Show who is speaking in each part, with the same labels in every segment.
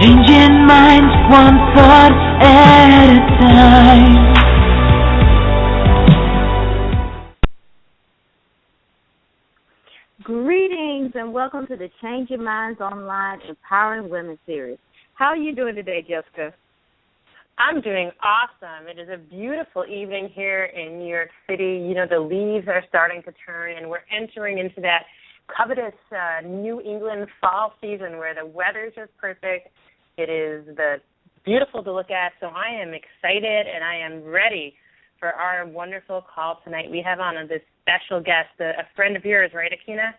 Speaker 1: Changing minds one thought at a time.
Speaker 2: Greetings and welcome to the Change Your Minds Online Empowering Women series. How are you doing today, Jessica?
Speaker 3: I'm doing awesome. It is a beautiful evening here in New York City. You know, the leaves are starting to turn, and we're entering into that covetous New England fall season where the weather is just perfect. It is beautiful to look at, so I am excited and I am ready for our wonderful call tonight. We have on this special guest, a friend of yours, right, Akina?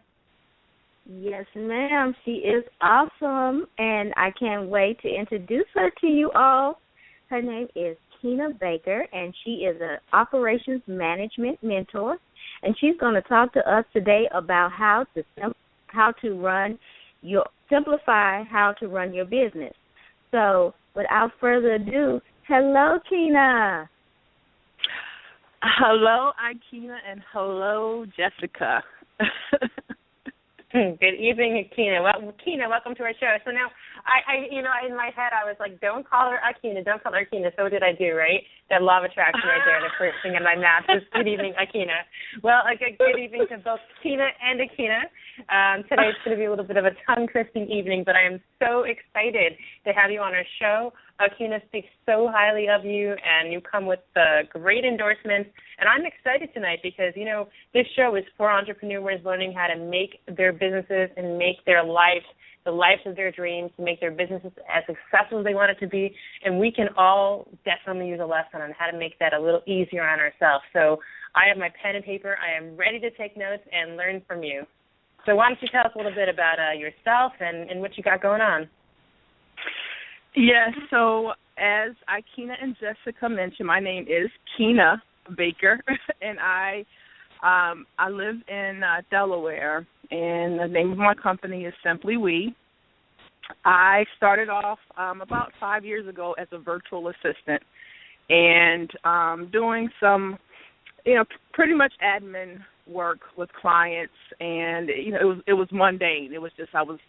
Speaker 2: Yes, ma'am. She is awesome, and I can't wait to introduce her to you all. Her name is Kina Baker, and she is an operations management mentor, and she's going to talk to us today about simplify how to run your business. So, without further ado, hello, Kina.
Speaker 4: Hello, Ikina, and hello, Jessica.
Speaker 3: Good evening, Akina. Well, Kina, welcome to our show. So now, I in my head, I was like, don't call her Akina, don't call her Akina. So what did I do, right? That law of attraction right there, the first thing in my mouth was good evening, Akina. Well, a good evening to both Kina and Akina. Today it's going to be a little bit of a tongue-twisting evening, but I am so excited to have you on our show. Akina speaks so highly of you, and you come with great endorsements. And I'm excited tonight because, you know, this show is for entrepreneurs learning how to make their businesses and make their lives, the lives of their dreams, to make their businesses as successful as they want it to be. And we can all definitely use a lesson on how to make that a little easier on ourselves. So I have my pen and paper. I am ready to take notes and learn from you. So why don't you tell us a little bit about yourself and what you got going on?
Speaker 4: Yes, so as Ikina and Jessica mentioned, my name is Kina Baker, and I live in Delaware, and the name of my company is Simply We. I started off about 5 years ago as a virtual assistant and doing some, pretty much admin work with clients, and it was mundane. It was just I was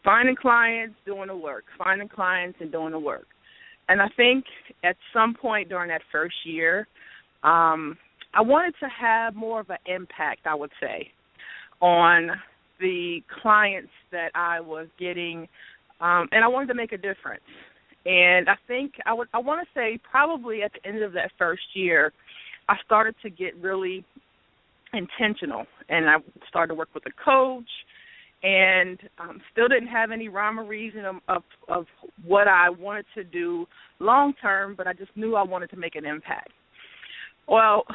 Speaker 4: finding clients, doing the work, finding clients and doing the work. And I think at some point during that first year, I wanted to have more of an impact, I would say, on the clients that I was getting, and I wanted to make a difference. And I think I want to say probably at the end of that first year, I started to get really intentional, and I started to work with a coach, and still didn't have any rhyme or reason of what I wanted to do long term, but I just knew I wanted to make an impact. Well,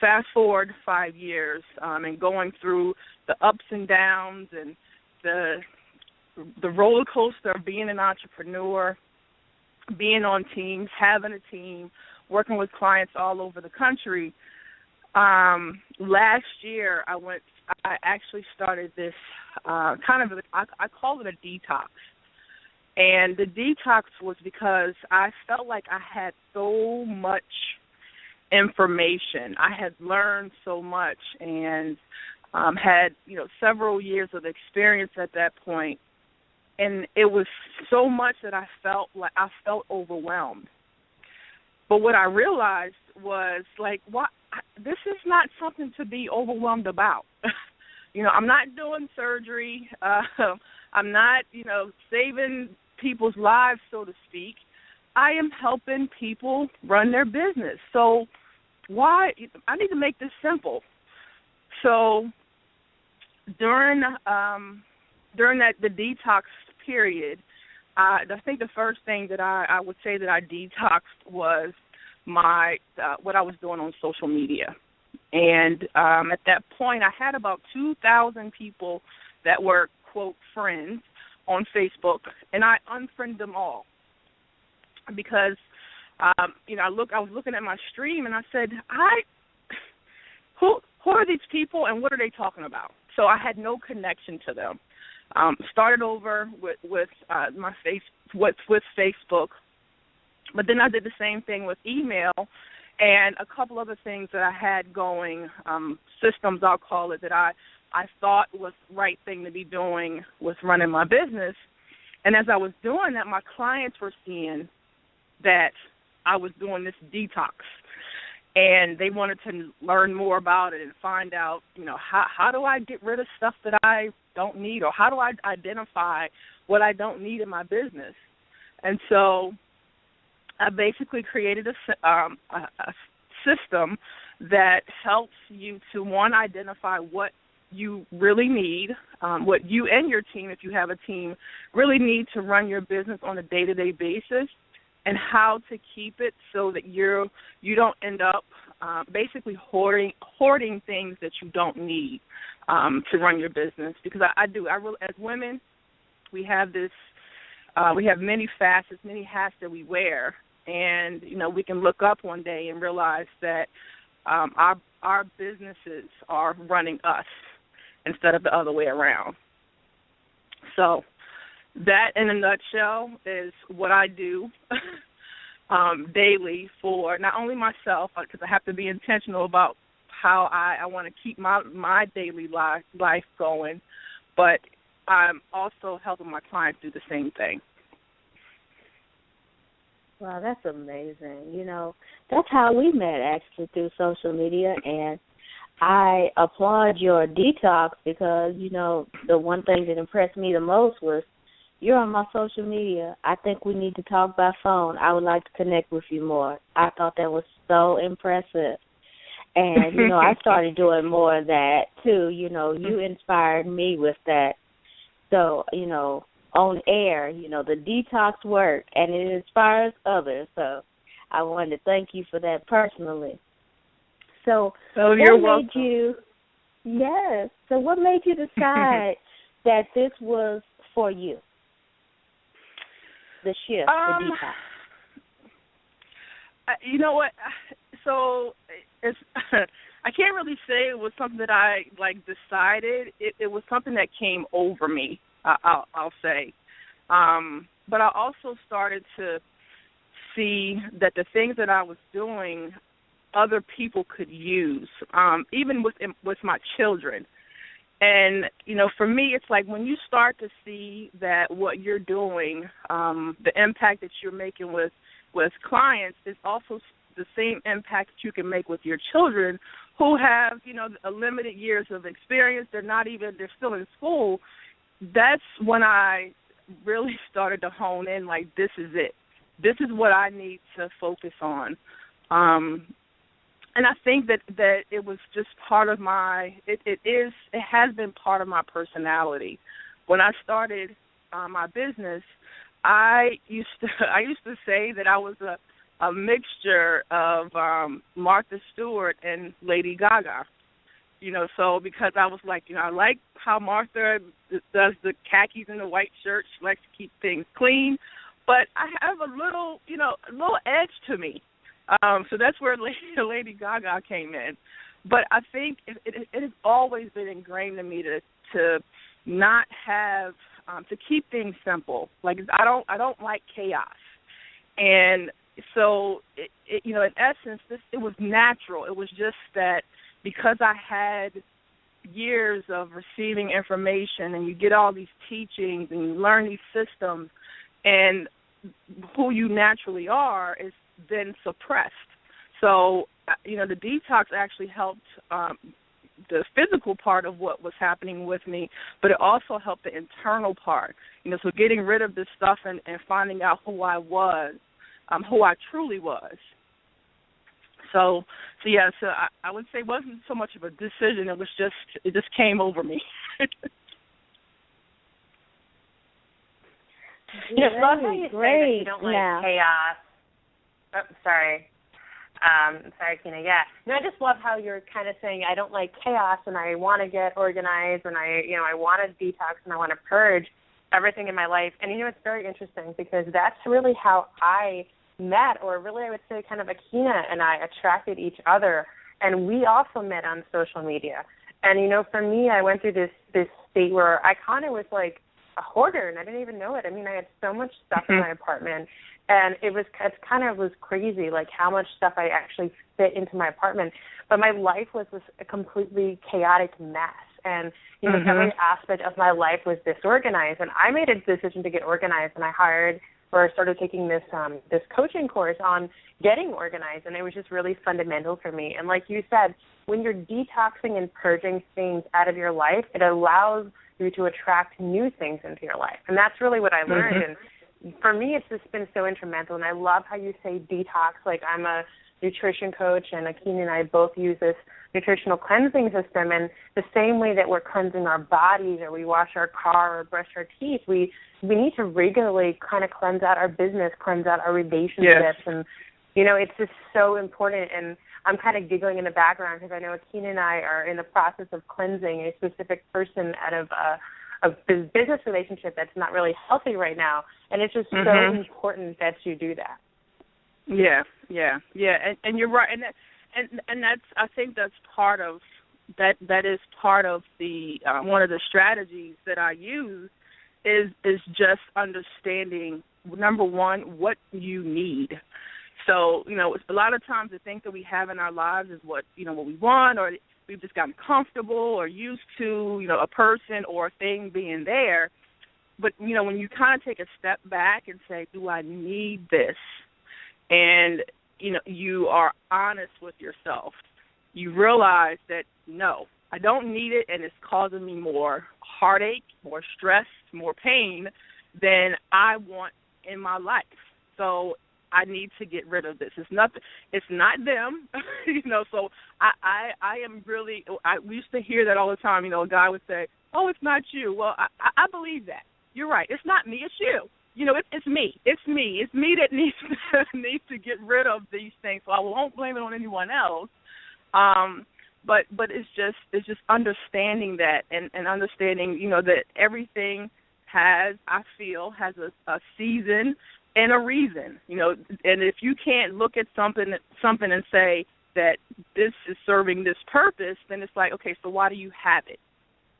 Speaker 4: fast forward 5 years, and going through the ups and downs and the roller coaster of being an entrepreneur, being on teams, having a team, working with clients all over the country. Last year, I actually started this I call it a detox. And the detox was because I felt like I had so much information. I had learned so much and had, several years of experience at that point. And it was so much that I felt overwhelmed. But what I realized was, this is not something to be overwhelmed about. I'm not doing surgery. I'm not, saving people's lives, so to speak. I am helping people run their business. So I need to make this simple. So during the detox period, I think the first thing that I would say that I detoxed was what I was doing on social media. And at that point, I had about 2,000 people that were, quote, friends on Facebook, and I unfriended them all because, I was looking at my stream, and I said, who are these people, and what are they talking about? So I had no connection to them. Started over with Facebook, but then I did the same thing with email and a couple other things that I had going, systems I'll call it, that I thought was the right thing to be doing with running my business. And as I was doing that, my clients were seeing that I was doing this detox. And they wanted to learn more about it and find out, how do I get rid of stuff that I don't need, or how do I identify what I don't need in my business? And so I basically created a system that helps you to, one, identify what you really need, what you and your team, if you have a team, really need to run your business on a day-to-day basis, and how to keep it so that you don't end up basically hoarding things that you don't need to run your business. Because I really, as women, we have this, we have many facets, many hats that we wear, and we can look up one day and realize that our businesses are running us instead of the other way around. So that, in a nutshell, is what I do daily for not only myself, because I have to be intentional about how I want to keep my daily life going, but I'm also helping my clients do the same thing.
Speaker 2: Wow, that's amazing. That's how we met, actually, through social media, and I applaud your detox because, the one thing that impressed me the most was you're on my social media. I think we need to talk by phone. I would like to connect with you more. I thought that was so impressive. And, I started doing more of that, too. You inspired me with that. So, on air, the detox work, and it inspires others. So I wanted to thank you for that personally. So
Speaker 4: you're welcome.
Speaker 2: So what made you decide that this was for you? The shift, the detox.
Speaker 4: You know what? So it's I can't really say it was something that I decided. It was something that came over me. I'll say, but I also started to see that the things that I was doing, other people could use, even with my children. And, for me, it's like when you start to see that what you're doing, the impact that you're making with clients is also the same impact that you can make with your children who have, a limited years of experience. They're still in school. That's when I really started to hone in, like, this is it. This is what I need to focus on. And I think that it was just part of it has been part of my personality. When I started my business, I used to say that I was a mixture of Martha Stewart and Lady Gaga. So because I was like, I like how Martha does the khakis and the white shirt. She likes to keep things clean. But I have a little edge to me. So that's where Lady Gaga came in. But I think it has always been ingrained in me to not have, to keep things simple. Like, I don't like chaos. And so, in essence, it was natural. It was just that because I had years of receiving information, and you get all these teachings and you learn these systems, and who you naturally are is then suppressed. So, the detox actually helped the physical part of what was happening with me, but it also helped the internal part. So getting rid of this stuff and finding out who I was, who I truly was. So I would say it wasn't so much of a decision. It just came over me.
Speaker 3: Love how you say that you don't like chaos. Oh, sorry. Sorry, Kina. Yeah. No, I just love how you're kind of saying I don't like chaos, and I want to get organized, and I want to detox, and I want to purge everything in my life. And it's very interesting because that's really how I met, or really I would say kind of Akina and I attracted each other, and we also met on social media. And for me, I went through this state where I kind of was like a hoarder, and I didn't even know it. I had so much stuff in my apartment, and it kind of was crazy, like how much stuff I actually fit into my apartment. But my life was a completely chaotic mess, and, you know, every aspect of my life was disorganized. And I made a decision to get organized, and I started taking this coaching course on getting organized, and it was just really fundamental for me. And like you said, when you're detoxing and purging things out of your life, it allows you to attract new things into your life. And that's really what I learned. And for me, it's just been so instrumental. And I love how you say detox. Like, I'm a nutrition coach, and Akina and I both use this nutritional cleansing system. And the same way that we're cleansing our bodies, or we wash our car or brush our teeth, we need to regularly kind of cleanse out our business, cleanse out our relationships. And, you know, it's just so important. And I'm kind of giggling in the background because I know Akina and I are in the process of cleansing a specific person out of a business relationship that's not really healthy right now. And it's just so important that you do that.
Speaker 4: Yeah. And you're right. And that's, I think that's part of that is part of the one of the strategies that I use is just understanding, number one, what you need. So, you know, a lot of times the things that we have in our lives is what we want, or we've just gotten comfortable or used to, you know, a person or a thing being there. But, you know, when you kind of take a step back and say, do I need this? And, you know, you are honest with yourself. You realize that, no, I don't need it, and it's causing me more heartache, more stress, more pain than I want in my life. So I need to get rid of this. It's not them, you know. So I am really. We used to hear that all the time. You know, a guy would say, "Oh, it's not you." Well, I believe that. You're right. It's not me. It's you. You know, it's me. It's me. It's me that needs to get rid of these things. So I won't blame it on anyone else. But it's just understanding that and understanding, you know, that everything has a season and a reason, you know. And if you can't look at something and say that this is serving this purpose, then it's like, okay, so why do you have it?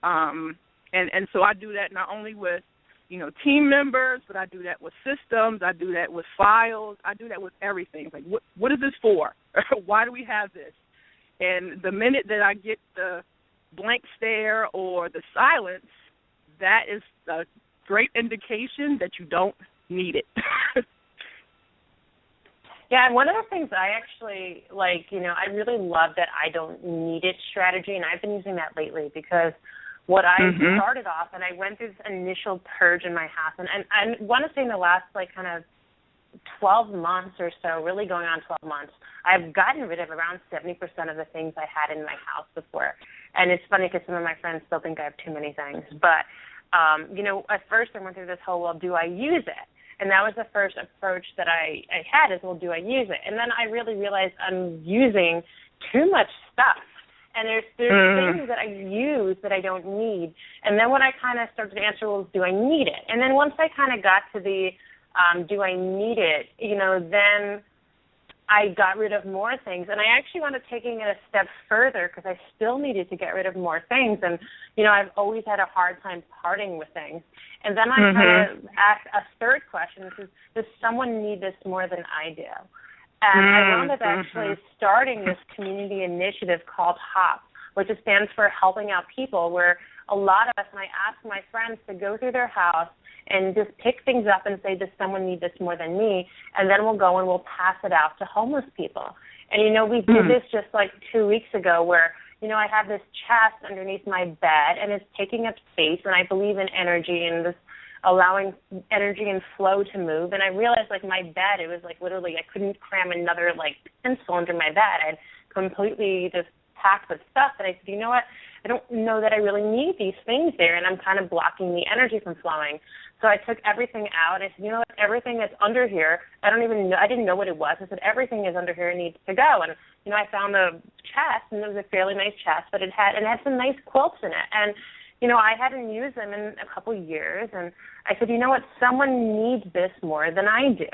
Speaker 4: And so I do that not only with, you know, team members, but I do that with systems. I do that with files. I do that with everything. Like, what is this for? Why do we have this? And the minute that I get the blank stare or the silence, that is a great indication that you don't need it.
Speaker 3: Yeah, and one of the things I actually like, you know, I really love that I don't need it strategy, and I've been using that lately because what I started off, and I went through this initial purge in my house, and I want to say in the last, like, kind of 12 months or so, really going on 12 months, I've gotten rid of around 70% of the things I had in my house before. And it's funny because some of my friends still think I have too many things. But, you know, at first I went through this whole, well, do I use it? And that was the first approach that I had is, well, do I use it? And then I really realized I'm using too much stuff. And there's things that I use that I don't need. And then when I kind of started to answer, well, do I need it? And then once I kind of got to the do I need it, you know, then I got rid of more things. And I actually wound up taking it a step further because I still needed to get rid of more things. And, you know, I've always had a hard time parting with things. And then I kind of asked a third question, which is, does someone need this more than I do? And I wound up actually starting this community initiative called HOP, which stands for Helping Out People, where a lot of us, and I ask my friends to go through their house and just pick things up and say, does someone need this more than me? And then we'll go and we'll pass it out to homeless people. And, you know, we did this just like 2 weeks ago where, you know, I have this chest underneath my bed and it's taking up space, and I believe in energy and this allowing energy and flow to move. And I realized, like, my bed, it was like literally I couldn't cram another, like, pencil under my bed. I'd completely just packed with stuff. And I said, you know what? I don't know that I really need these things there, and I'm kind of blocking the energy from flowing. So I took everything out. I said, you know what, everything that's under here, I didn't know what it was. I said, everything is under here and needs to go. And, you know, I found a chest, and it was a fairly nice chest, but it had some nice quilts in it. And, you know, I hadn't used them in a couple of years, and I said, you know what, someone needs this more than I do.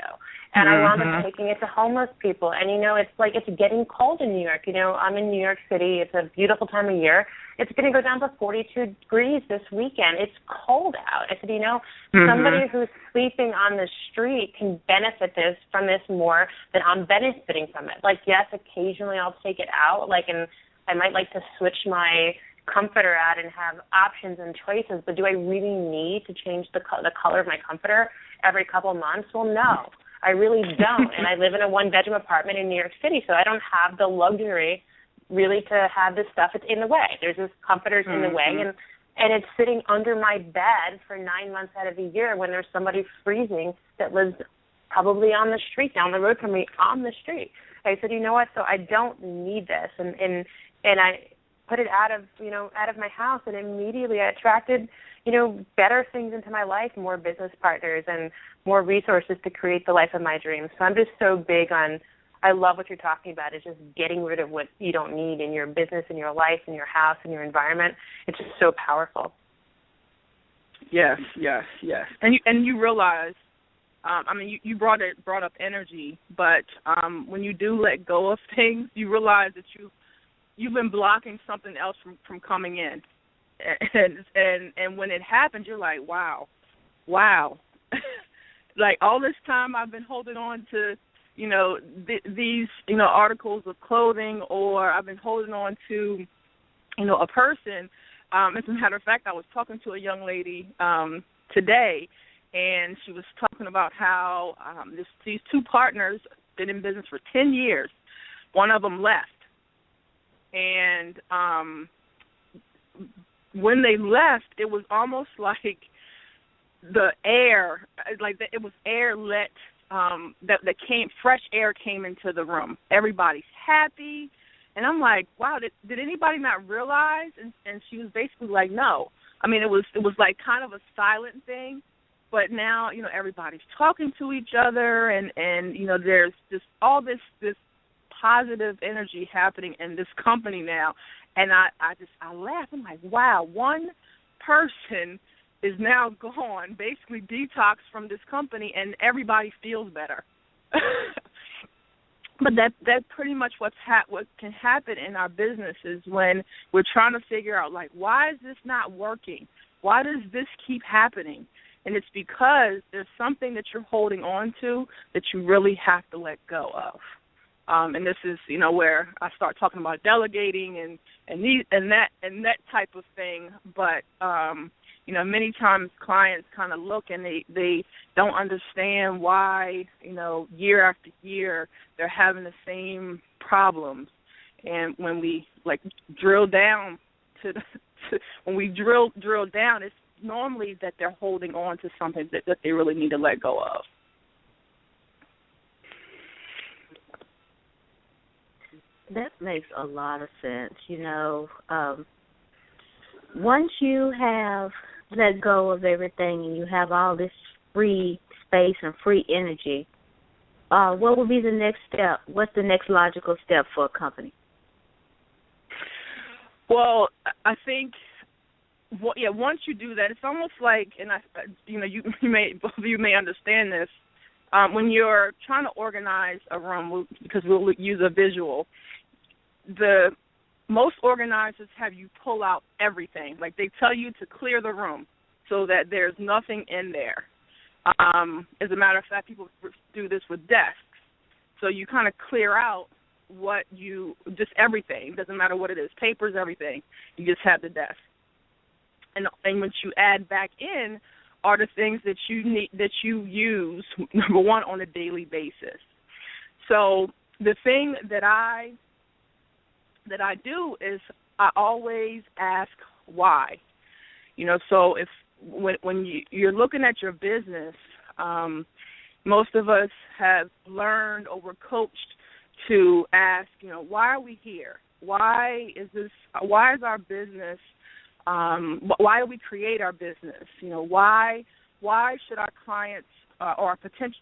Speaker 3: And I wound up taking it to homeless people. And, you know, it's like it's getting cold in New York. You know, I'm in New York City. It's a beautiful time of year. It's going to go down to 42 degrees this weekend. It's cold out. I said, you know, somebody who's sleeping on the street can benefit from this more than I'm benefiting from it. Like, yes, occasionally I'll take it out, like, and I might like to switch my comforter at and have options and choices, but do I really need to change the color of my comforter every couple of months? Well, no, I really don't. And I live in a one-bedroom apartment in New York City, so I don't have the luxury really to have this stuff. It's in the way. There's this comforters in the way, and it's sitting under my bed for 9 months out of the year when there's somebody freezing that lives probably on the street, down the road from me, on the street. I said, you know what? So I don't need this, and I put it out of my house, and immediately I attracted, better things into my life, more business partners and more resources to create the life of my dreams. So I'm just so big on. I love what you're talking about. It's just getting rid of what you don't need in your business, in your life, in your house, in your environment. It's just so powerful.
Speaker 4: Yes. And you realize, you brought up energy, but when you do let go of things, you realize that you've been blocking something else from coming in, and when it happens, you're like, wow, like all this time I've been holding on to, these, articles of clothing, or I've been holding on to, a person. As a matter of fact, I was talking to a young lady today, and she was talking about how these two partners been in business for 10 years. One of them left. And when they left, it was almost like the air, it was air let, that came, fresh air came into the room. Everybody's happy. And I'm like, wow, did anybody not realize? And she was basically like, no. I mean, it was like kind of a silent thing. But now, everybody's talking to each other, and there's just all this positive energy happening in this company now. And I laugh. I'm like, wow, one person is now gone, basically detox from this company, and everybody feels better. But that's pretty much what can happen in our businesses when we're trying to figure out, like, why is this not working? Why does this keep happening? And it's because there's something that you're holding on to that you really have to let go of. And this is, where I start talking about delegating and that type of thing. But many times clients kind of look and they don't understand why, year after year they're having the same problems. And when we drill down drill down, it's normally that they're holding on to something that they really need to let go of.
Speaker 2: That makes a lot of sense. Once you have let go of everything and you have all this free space and free energy, what will be the next step? What's the next logical step for a company?
Speaker 4: Well, I think, once you do that, it's almost like, and both of you may understand this, when you're trying to organize a room, because we'll use a visual, most organizers have you pull out everything. Like, they tell you to clear the room so that there's nothing in there. As a matter of fact, people do this with desks. So you kind of clear out just everything. It doesn't matter what it is, papers, everything. You just have the desk. And what you add back in are the things that you need, that you use, number one, on a daily basis. So the thing that I do is I always ask why. So when you're looking at your business, most of us have learned or were coached to ask, why are we here? Why is our business, why do we create our business? Why should our clients or our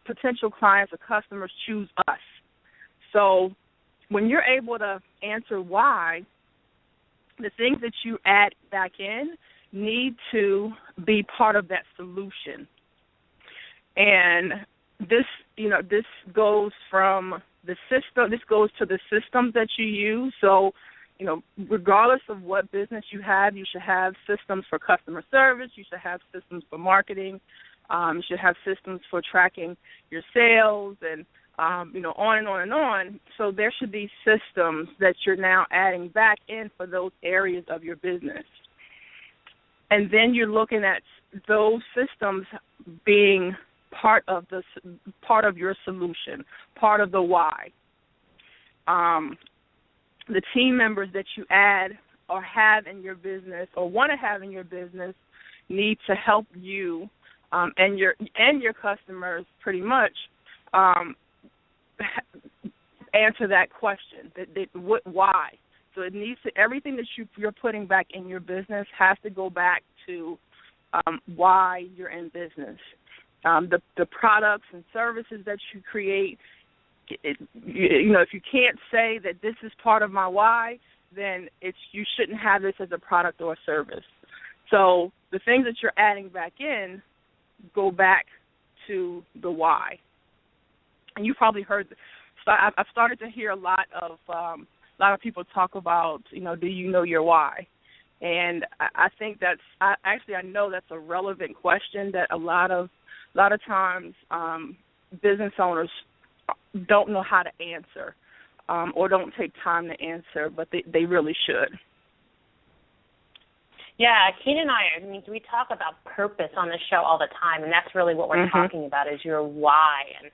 Speaker 4: potential clients or customers choose us? So when you're able to answer why, the things that you add back in need to be part of that solution. And this goes from the system. This goes to the systems that you use. So, regardless of what business you have, you should have systems for customer service. You should have systems for marketing. You should have systems for tracking your sales and on and on and on. So there should be systems that you're now adding back in for those areas of your business. And then you're looking at those systems being part of your solution, part of the why. The team members that you add or have in your business or want to have in your business need to help you and your customers pretty much answer that question. Why? So it needs to, everything that you're putting back in your business has to go back to why you're in business. The products and services that you create, if you can't say that this is part of my why, then you shouldn't have this as a product or a service. So the things that you're adding back in go back to the why. And you probably heard. I've started to hear a lot of people talk about, do you know your why? And I think I know that's a relevant question that a lot of times business owners don't know how to answer or don't take time to answer, but they really should.
Speaker 3: Yeah, Keena and I we talk about purpose on the show all the time, and that's really what we're talking about is your why. And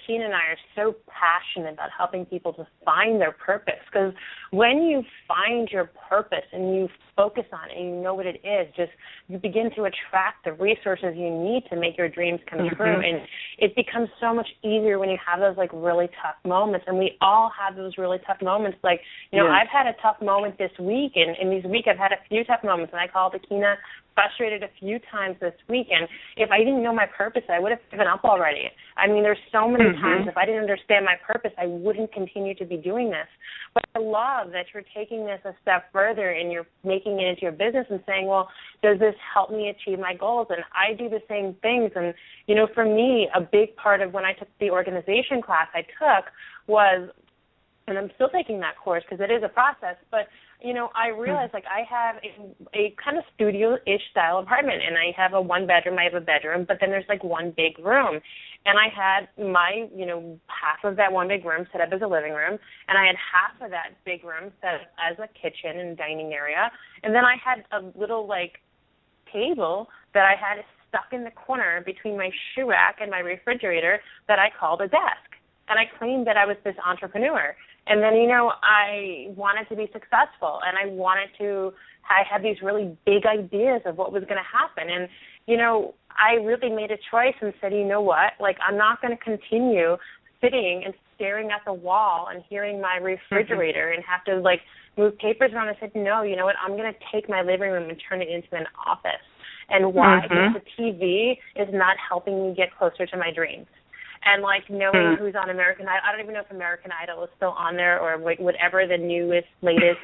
Speaker 3: Keena and I are so passionate about helping people to find their purpose, because when you find your purpose and you focus on it and you know what it is, you begin to attract the resources you need to make your dreams come true. And it becomes so much easier when you have those really tough moments. And we all have those really tough moments. I've had a tough moment this week, and in this week I've had a few tough moments, and I called Keena frustrated a few times this week, and if I didn't know my purpose, I would have given up already. There's so many times if I didn't understand my purpose, I wouldn't continue to be doing this. But I love that you're taking this a step further and you're making it into your business and saying, well, does this help me achieve my goals? And I do the same things. And, for me, a big part of when I took the organization class I took was, and I'm still taking that course because it is a process, but I realized I have a kind of studio-ish style apartment, and I have a one-bedroom, I have a bedroom, but then there's one big room. And I had my, half of that one big room set up as a living room, and I had half of that big room set up as a kitchen and dining area. And then I had a little, table that I had stuck in the corner between my shoe rack and my refrigerator that I called a desk. And I claimed that I was this entrepreneur. And then, I wanted to be successful, and I had these really big ideas of what was going to happen. And, I really made a choice and said, you know what, I'm not going to continue sitting and staring at the wall and hearing my refrigerator and have to, move papers around. I said, no, you know what, I'm going to take my living room and turn it into an office. And why? Because the TV is not helping me get closer to my dreams. And, knowing who's on American Idol, I don't even know if American Idol is still on there or whatever the newest, latest,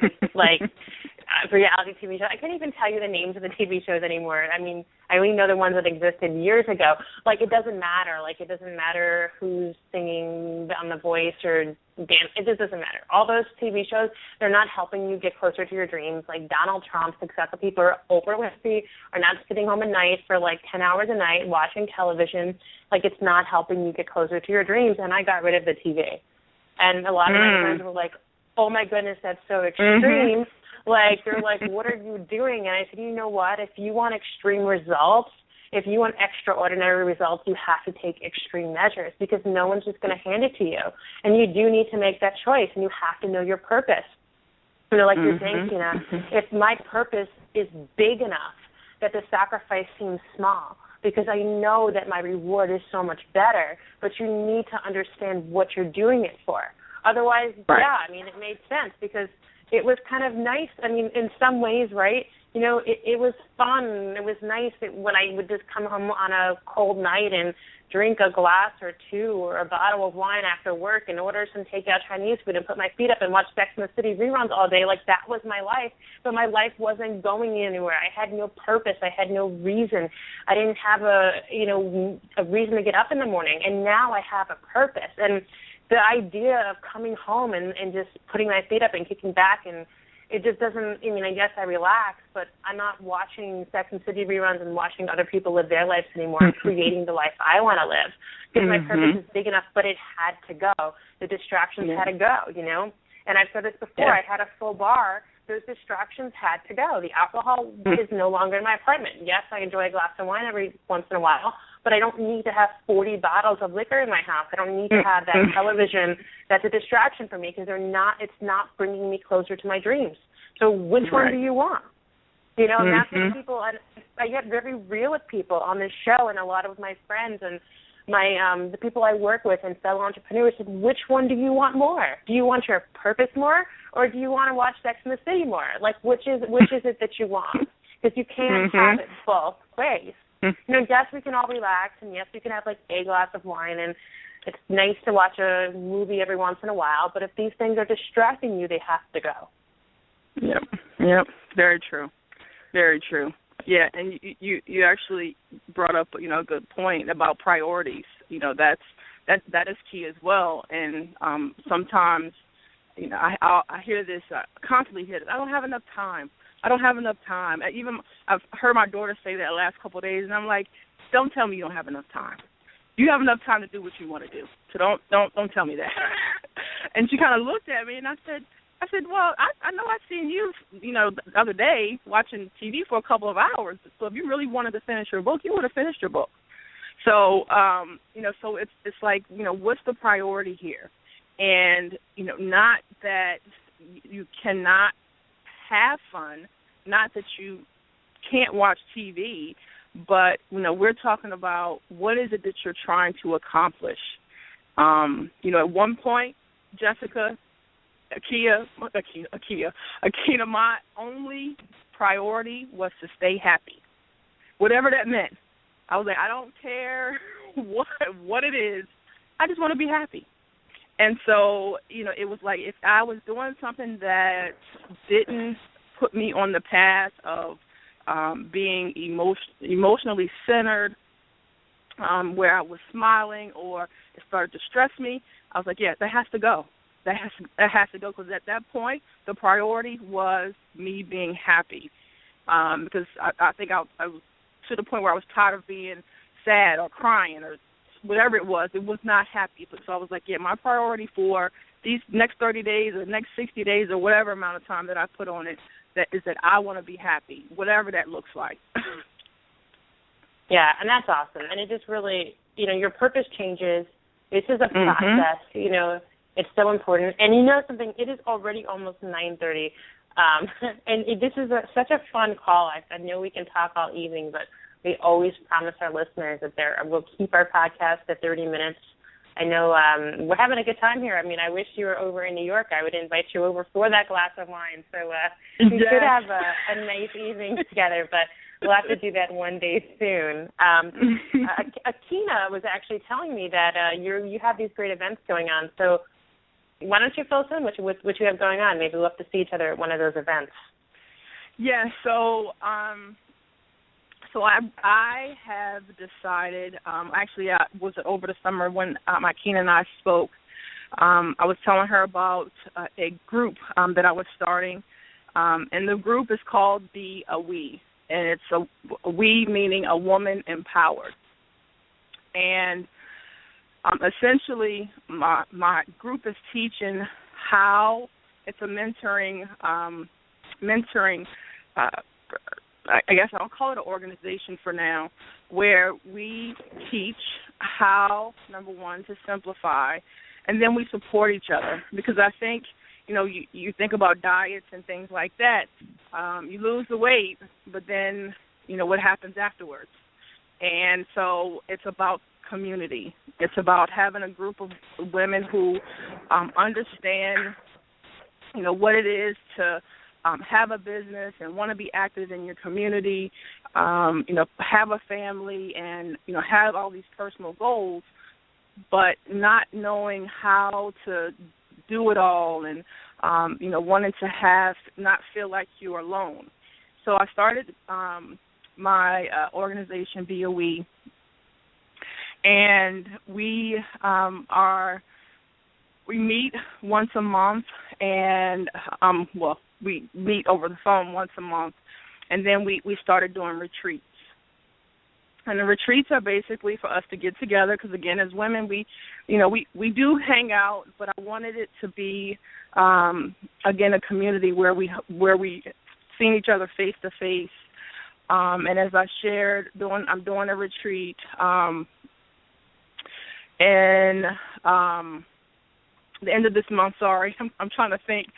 Speaker 3: reality TV show. I can't even tell you the names of the TV shows anymore. I only know the ones that existed years ago. It doesn't matter. It doesn't matter who's singing on The Voice or dance. It just doesn't matter. All those TV shows, they're not helping you get closer to your dreams. Donald Trump, successful people, or Oprah Winfrey are not sitting home at night for 10 hours a night watching television. It's not helping you get closer to your dreams. And I got rid of the TV. And a lot of my friends were like, oh, my goodness, that's so extreme. They're like, what are you doing? And I said, you know what? If you want extreme results, if you want extraordinary results, you have to take extreme measures because no one's just going to hand it to you. And you do need to make that choice, and you have to know your purpose. You're saying, Keena, if my purpose is big enough that the sacrifice seems small, because I know that my reward is so much better, but you need to understand what you're doing it for. Otherwise, it made sense because it was kind of nice. In some ways, right? It was fun. It was nice when I would just come home on a cold night and drink a glass or two or a bottle of wine after work and order some takeout Chinese food and put my feet up and watch Sex and the City reruns all day. That was my life. But my life wasn't going anywhere. I had no purpose. I had no reason. I didn't have a reason to get up in the morning. And now I have a purpose. And the idea of coming home and just putting my feet up and kicking back and it just doesn't, I mean, I guess I relax, but I'm not watching Sex and City reruns and watching other people live their lives anymore. I'm creating the life I want to live because my purpose is big enough, but it had to go. The distractions had to go, you know? And I've said this before. I had a full bar. Those distractions had to go. The alcohol is no longer in my apartment. Yes, I enjoy a glass of wine every once in a while, but I don't need to have 40 bottles of liquor in my house. I don't need to have that television that's a distraction for me because it's not bringing me closer to my dreams. So which one do you want? You know, and that's what people, I get very real with people on this show and a lot of my friends and my the people I work with and fellow entrepreneurs said, which one do you want more? Do you want your purpose more, or do you want to watch Sex and the City more? Like, which is it that you want? Because you can't have it both ways. You know, yes, we can all relax, and yes, we can have like a glass of wine, and it's nice to watch a movie every once in a while. But if these things are distracting you, they have to go.
Speaker 4: Yep. Very true. Very true. Yeah, and you actually brought up, you know, a good point about priorities. You know, that is key as well. And sometimes, you know, I hear this, constantly hear this. I don't have enough time. Even I've heard my daughter say that the last couple of days, and I'm like, don't tell me you don't have enough time. You have enough time to do what you want to do. So don't tell me that. And she kind of looked at me, and I said, well, I know I've seen you, you know, the other day watching TV for a couple of hours. So if you really wanted to finish your book, you would have finished your book. So, you know, so it's like, you know, what's the priority here? And, you know, not that you cannot have fun, not that you can't watch TV, but, you know, we're talking about what is it that you're trying to accomplish. You know, at one point, Jessica, Akina, my only priority was to stay happy, whatever that meant. I was like, I don't care what it is. I just want to be happy. And so, you know, it was like if I was doing something that didn't put me on the path of being emotionally centered, where I was smiling or it started to stress me, I was like, yeah, that has to go. That has to go because at that point, the priority was me being happy because I think I was to the point where I was tired of being sad or crying or whatever it was. It was not happy. So I was like, yeah, my priority for these next 30 days or next 60 days or whatever amount of time that I put on it, that is that I want to be happy, whatever that looks like.
Speaker 3: Yeah, and that's awesome. And it just really, you know, your purpose changes. This is a process, you know. It's so important. And you know something, it is already almost 9:30. And this is such a fun call. I know we can talk all evening, but we always promise our listeners that we'll keep our podcast at 30 minutes. I know we're having a good time here. I mean, I wish you were over in New York. I would invite you over for that glass of wine. So we should have a nice evening together, but we'll have to do that one day soon. Akina was actually telling me that you have these great events going on. So why don't you fill us in what you have going on? Maybe we'll have to see each other at one of those events.
Speaker 4: Yeah, so I have decided, actually I was over the summer when Akina and I spoke. I was telling her about a group that I was starting, and the group is called Be a We, and it's a we meaning a woman empowered. And essentially, my group is teaching how it's a mentoring. I guess I'll call it an organization for now, where we teach how, number one, to simplify, and then we support each other. Because I think, you know, you think about diets and things like that. You lose the weight, but then, you know, what happens afterwards? And so it's about community. It's about having a group of women who understand, you know, what it is to have a business and want to be active in your community, you know, have a family and, you know, have all these personal goals, but not knowing how to do it all and, you know, wanting to not feel like you're alone. So I started my organization, Be a We, and we meet once a month, and we meet over the phone once a month, and then we started doing retreats. And the retreats are basically for us to get together because, again, as women, we do hang out, but I wanted it to be, again, a community where we seeing each other face to face. And as I shared, I'm doing a retreat, and the end of this month. Sorry, I'm trying to think.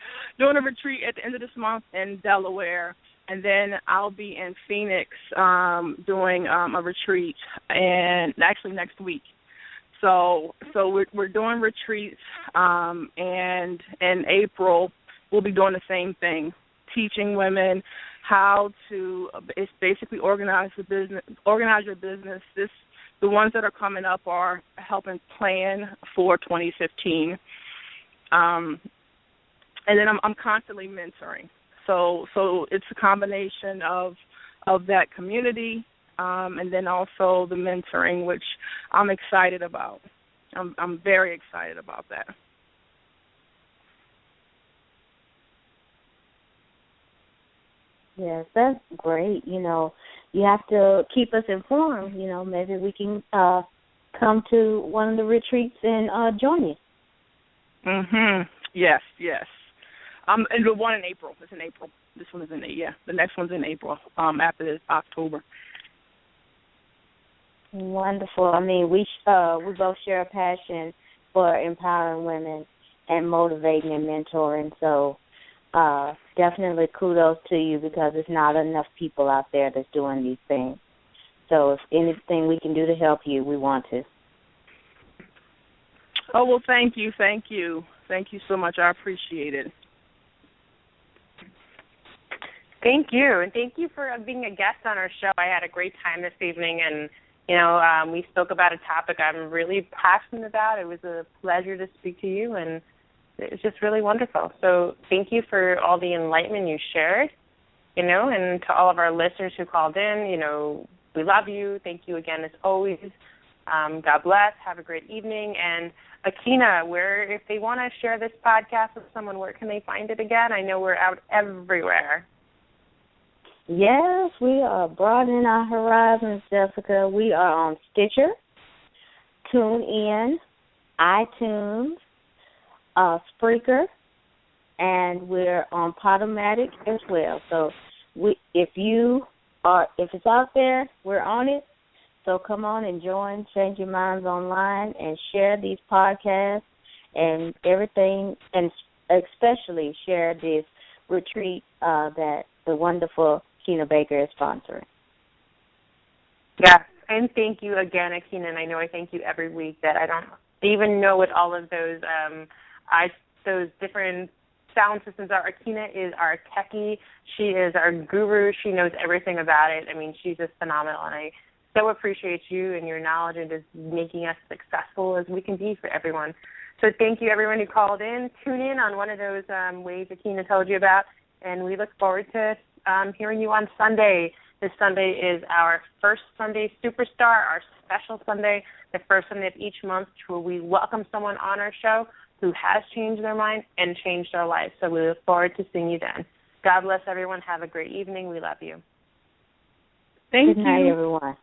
Speaker 4: Doing a retreat at the end of this month in Delaware. And then I'll be in Phoenix doing a retreat, and actually next week. So we're doing retreats, and in April we'll be doing the same thing, teaching women how to basically organize your business. The ones that are coming up are helping plan for 2015, and then I'm constantly mentoring. So it's a combination of that community, and then also the mentoring, which I'm excited about. I'm very excited about that.
Speaker 2: Yes, that's great. You have to keep us informed. Maybe we can come to one of the retreats and join you.
Speaker 4: Yes. And the one in April. It's in April. This one is the next one's in April. After this October.
Speaker 2: Wonderful. I mean, we both share a passion for empowering women and motivating and mentoring. So definitely kudos to you because there's not enough people out there that's doing these things. So if anything we can do to help you, we want to.
Speaker 4: Oh, well, thank you. Thank you so much. I appreciate it.
Speaker 3: Thank you, and thank you for being a guest on our show. I had a great time this evening, and, we spoke about a topic I'm really passionate about. It was a pleasure to speak to you, and it was just really wonderful. So thank you for all the enlightenment you shared, and to all of our listeners who called in, we love you. Thank you again as always. God bless. Have a great evening. And Akina, if they want to share this podcast with someone, where can they find it again? I know we're out everywhere.
Speaker 2: Yes, we are broadening our horizons, Jessica. We are on Stitcher, TuneIn, iTunes, Spreaker, and we're on Podomatic as well. So if it's out there, we're on it. So come on and join Change Your Minds Online and share these podcasts and everything, and especially share this retreat that the wonderful Kina Baker is sponsoring.
Speaker 3: Yes, and thank you again, Akina. And I know I thank you every week that I don't even know what all of those those different sound systems are. Akina is our techie. She is our guru. She knows everything about it. I mean, she's just phenomenal, and I so appreciate you and your knowledge and just making us successful as we can be for everyone. So thank you, everyone who called in. Tune in on one of those ways Akina told you about, and we look forward to hearing you on Sunday. This Sunday is our first Sunday Superstar, our special Sunday, the first Sunday of each month, where we welcome someone on our show who has changed their mind and changed their life. So we look forward to seeing you then. God bless everyone. Have a great evening. We love you.
Speaker 4: Thank you.
Speaker 2: Good night, everyone.